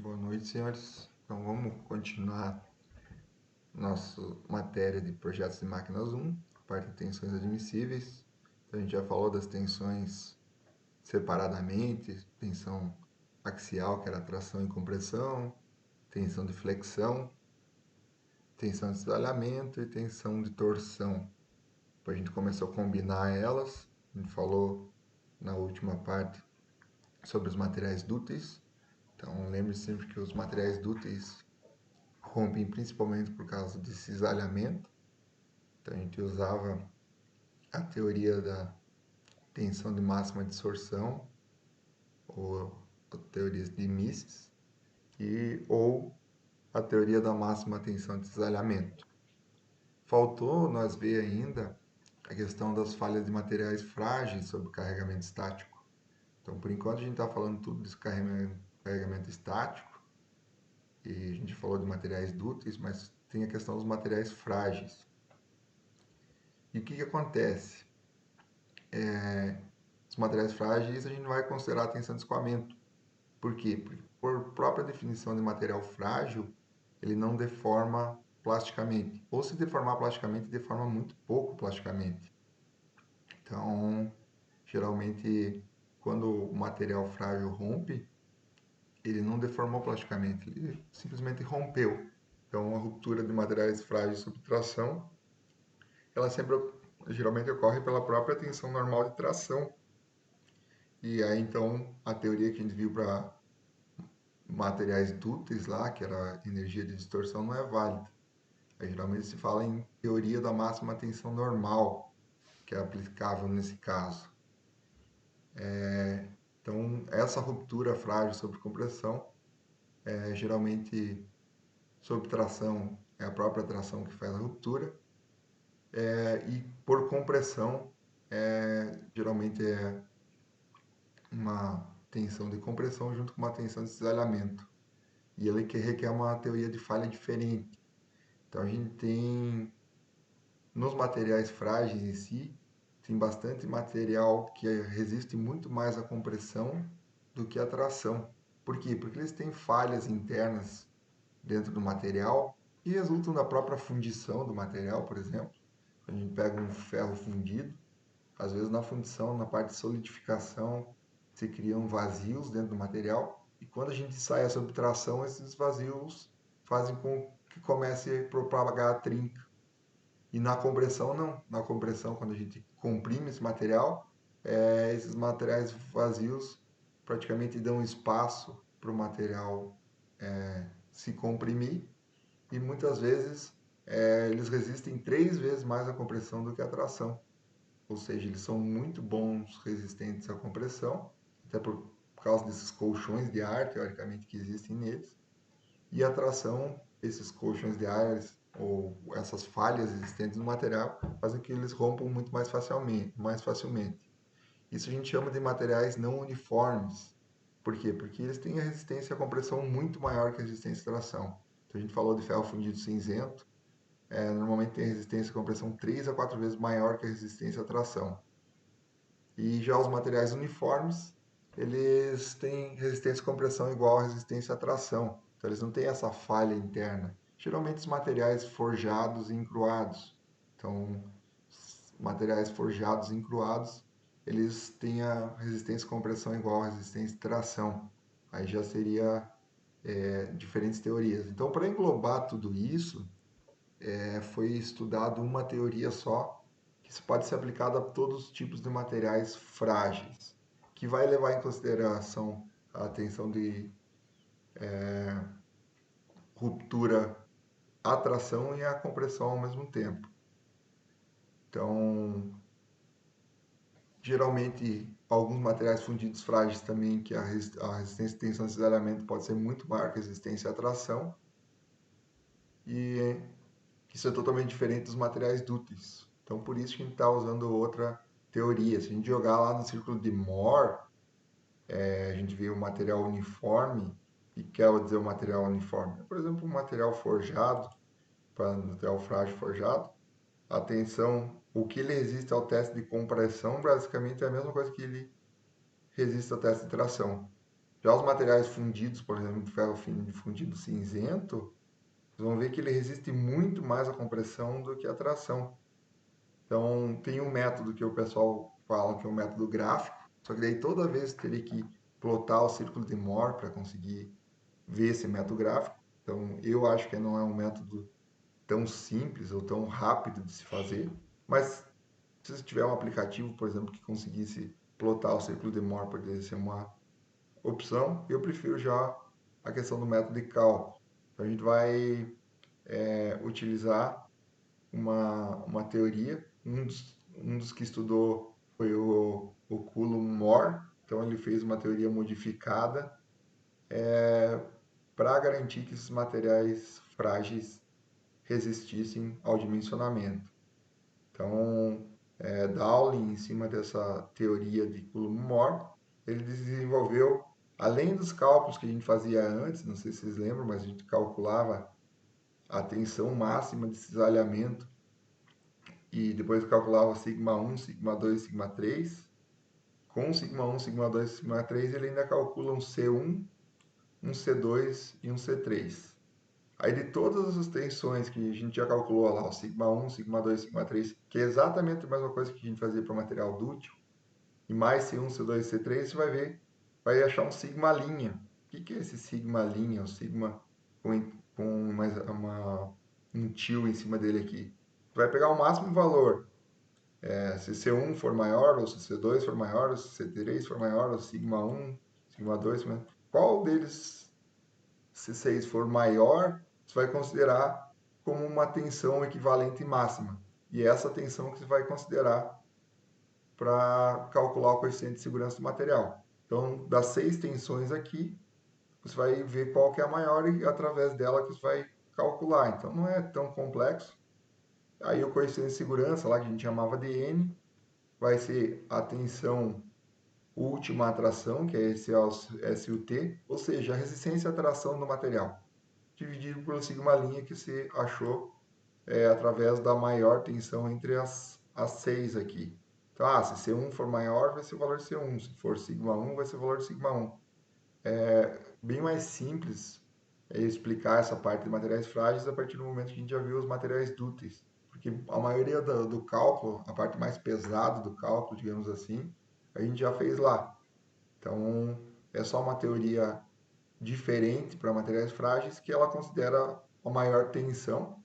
Boa noite, senhores. Então vamos continuar nossa matéria de projetos de máquinas 1, a parte de tensões admissíveis. Então a gente já falou das tensões separadamente, tensão axial, que era tração e compressão, tensão de flexão, tensão de cisalhamento e tensão de torção. Depois a gente começou a combinar elas. A gente falou na última parte sobre os materiais dúteis. Então lembre sempre que os materiais dúteis rompem principalmente por causa de cisalhamento. Então a gente usava a teoria da tensão de máxima dissorção, ou a teoria de Mises, ou a teoria da máxima tensão de cisalhamento. Faltou nós ver ainda a questão das falhas de materiais frágeis sob carregamento estático. Então, por enquanto, a gente está falando tudo desse carregamento estático, e a gente falou de materiais dúteis, mas tem a questão dos materiais frágeis. E o que acontece? Os materiais frágeis a gente não vai considerar a tensão de escoamento. Por quê? Porque, por própria definição de material frágil, ele não deforma plasticamente. Ou se deformar plasticamente, deforma muito pouco plasticamente. Então, geralmente, quando o material frágil rompe, ele não deformou plasticamente, ele simplesmente rompeu. Então, a ruptura de materiais frágeis sob tração, ela sempre, geralmente ocorre pela própria tensão normal de tração. E aí, então, a teoria que a gente viu para materiais dúteis lá, que era a energia de distorção, não é válida. Aí, geralmente se fala em teoria da máxima tensão normal, que é aplicável nesse caso. Então, essa ruptura frágil sob compressão, geralmente sob tração, é a própria tração que faz a ruptura, e por compressão, geralmente é uma tensão de compressão junto com uma tensão de cisalhamento. E ele que requer uma teoria de falha diferente. Então a gente tem nos materiais frágeis em si, tem bastante material que resiste muito mais à compressão do que à tração. Por quê? Porque eles têm falhas internas dentro do material que resultam da própria fundição do material, por exemplo. A gente pega um ferro fundido, às vezes na fundição, na parte de solidificação, se criam vazios dentro do material e quando a gente sai a subtração, esses vazios fazem com que comece a propagar a trinca. E na compressão, não. Na compressão, quando a gente comprime esse material, esses materiais vazios praticamente dão espaço para o material se comprimir e muitas vezes eles resistem 3 vezes mais à compressão do que à tração. Ou seja, eles são muito bons resistentes à compressão, até por causa desses colchões de ar, teoricamente, que existem neles. E a tração, esses colchões de ar ou essas falhas existentes no material fazem que eles rompam muito mais facilmente. Isso a gente chama de materiais não uniformes. Por quê? Porque eles têm a resistência à compressão muito maior que a resistência à tração. Então a gente falou de ferro fundido cinzento, normalmente tem resistência à compressão 3 a 4 vezes maior que a resistência à tração. E já os materiais uniformes, eles têm resistência à compressão igual à resistência à tração. Então eles não têm essa falha interna. Geralmente os materiais forjados e encruados. Então, materiais forjados e encruados, eles têm a resistência à compressão igual à resistência à tração. Aí já seria diferentes teorias. Então, para englobar tudo isso, foi estudado uma teoria só, que isso pode ser aplicada a todos os tipos de materiais frágeis, que vai levar em consideração a tensão de ruptura, a tração e a compressão ao mesmo tempo. Então, geralmente, alguns materiais fundidos frágeis também, que a resistência à tensão de cisalhamento pode ser muito maior que a resistência à tração, e isso é totalmente diferente dos materiais dúteis. Então, por isso que a gente está usando outra teoria. Se a gente jogar lá no círculo de Moore, a gente vê o material uniforme, e quer dizer o material uniforme. Por exemplo, um material forjado, para material frágil forjado, a tensão, o que ele resiste ao teste de compressão, basicamente é a mesma coisa que ele resiste ao teste de tração. Já os materiais fundidos, por exemplo, de ferro fundido cinzento, vocês vão ver que ele resiste muito mais à compressão do que à tração. Então, tem um método que o pessoal fala que é o método gráfico, só que daí toda vez teria que plotar o círculo de Moore para conseguir ver esse método gráfico. Então, eu acho que não é um método tão simples ou tão rápido de se fazer, mas se você tiver um aplicativo, por exemplo, que conseguisse plotar o círculo de Moore, poderia ser uma opção. Eu prefiro já a questão do método de cálculo. Então, a gente vai utilizar uma teoria. Um dos que estudou foi o Coulomb Moore. Então, ele fez uma teoria modificada para garantir que esses materiais frágeis resistissem ao dimensionamento. Então, Dowling, em cima dessa teoria de Coulomb-Moore, ele desenvolveu, além dos cálculos que a gente fazia antes, não sei se vocês lembram, mas a gente calculava a tensão máxima de cisalhamento e depois calculava sigma 1, sigma 2, sigma 3. Com sigma 1, sigma 2, sigma 3, ele ainda calcula um C1, um C2 e um C3. Aí de todas as tensões que a gente já calculou lá, o sigma 1, sigma 2, sigma 3, que é exatamente a mesma coisa que a gente fazia para o material dúctil, e mais C1, C2 e C3, você vai ver, vai achar um sigma linha. O que é esse sigma linha? O sigma com um tio em cima dele aqui. Vai pegar o máximo valor. Se C1 for maior, ou se C2 for maior, ou se C3 for maior, ou sigma 1, sigma 2, qual deles, se 6 for maior, você vai considerar como uma tensão equivalente máxima. E é essa tensão que você vai considerar para calcular o coeficiente de segurança do material. Então, das 6 tensões aqui, você vai ver qual que é a maior e através dela que você vai calcular. Então, não é tão complexo. Aí o coeficiente de segurança, lá que a gente chamava de N, vai ser a tensão última à tração, que é esse SUT, ou seja, a resistência à tração do material, dividido pelo sigma' que você achou através da maior tensão entre as 6 aqui. Então, se C1 for maior, vai ser o valor de C1. Se for sigma 1, vai ser o valor de sigma 1. É bem mais simples explicar essa parte de materiais frágeis a partir do momento que a gente já viu os materiais dúteis. Porque a maioria do cálculo, a parte mais pesada do cálculo, digamos assim, a gente já fez lá. Então, é só uma teoria diferente para materiais frágeis que ela considera a maior tensão.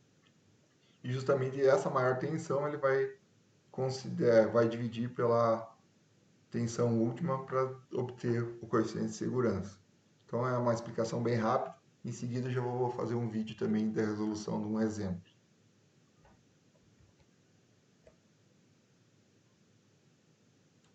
E justamente essa maior tensão ele vai dividir pela tensão última para obter o coeficiente de segurança. Então é uma explicação bem rápida. Em seguida, eu já vou fazer um vídeo também da resolução de um exemplo.